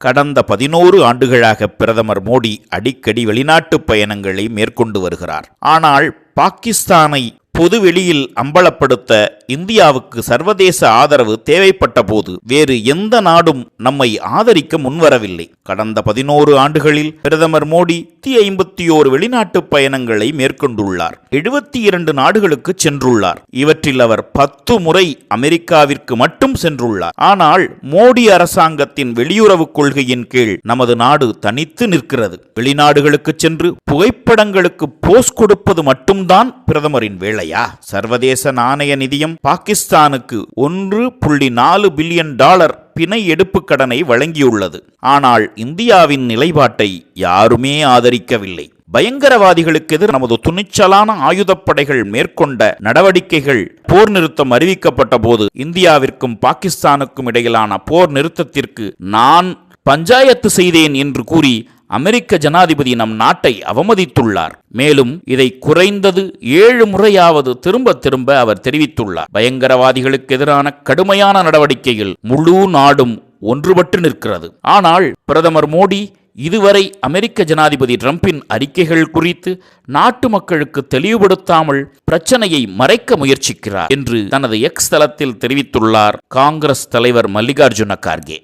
கடந்த 11 ஆண்டுகளாக பிரதமர் மோடி அடிக்கடி வெளிநாட்டு பயணங்களை மேற்கொண்டு வருகிறார். ஆனால் பாகிஸ்தானை பொதுவெளியில் அம்பலப்படுத்த இந்தியாவுக்கு சர்வதேச ஆதரவு தேவைப்பட்ட போது வேறு எந்த நாடும் நம்மை ஆதரிக்க முன்வரவில்லை. கடந்த 11 ஆண்டுகளில் பிரதமர் மோடி 151 வெளிநாட்டு பயணங்களை மேற்கொண்டுள்ளார். 72 நாடுகளுக்கு சென்றுள்ளார். இவற்றில் அவர் 10 முறை அமெரிக்காவிற்கு மட்டும் சென்றுள்ளார். ஆனால் மோடி அரசாங்கத்தின் வெளியுறவு கொள்கையின் கீழ் நமது நாடு தனித்து நிற்கிறது. வெளிநாடுகளுக்கு சென்று புகைப்படங்களுக்கு போஸ் கொடுப்பது மட்டும்தான் பிரதமரின் வேலை. சர்வதேச நாணய நிதியம் பாகிஸ்தானுக்கு $1.4 பில்லியன் பிணை எடுப்பு கடனை வழங்கியுள்ளது. ஆனால் இந்தியாவின் நிலைப்பாட்டை யாருமே ஆதரிக்கவில்லை. பயங்கரவாதிகளுக்கு எதிர் நமது துணிச்சலான ஆயுதப்படைகள் மேற்கொண்ட நடவடிக்கைகள் போர் நிறுத்தம் அறிவிக்கப்பட்ட போது இந்தியாவிற்கும் பாகிஸ்தானுக்கும் இடையிலான போர் நிறுத்தத்திற்கு நான் பஞ்சாயத்து செய்தேன் என்று கூறி அமெரிக்க ஜனாதிபதி நம் நாட்டை அவமதித்துள்ளார். மேலும் இதை குறைந்தது 7 முறையாவது திரும்ப அவர் தெரிவித்துள்ளார். பயங்கரவாதிகளுக்கு எதிரான கடுமையான நடவடிக்கையில் முழு நாடும் ஒன்றுபட்டு நிற்கிறது. ஆனால் பிரதமர் மோடி இதுவரை அமெரிக்க ஜனாதிபதி டிரம்பின் அறிக்கைகள் குறித்து நாட்டு மக்களுக்கு தெளிவுபடுத்தாமல் பிரச்சனையை மறைக்க முயற்சிக்கிறார் என்று தனது எக்ஸ் தளத்தில் தெரிவித்துள்ளார் காங்கிரஸ் தலைவர் மல்லிகார்ஜுன கார்கே.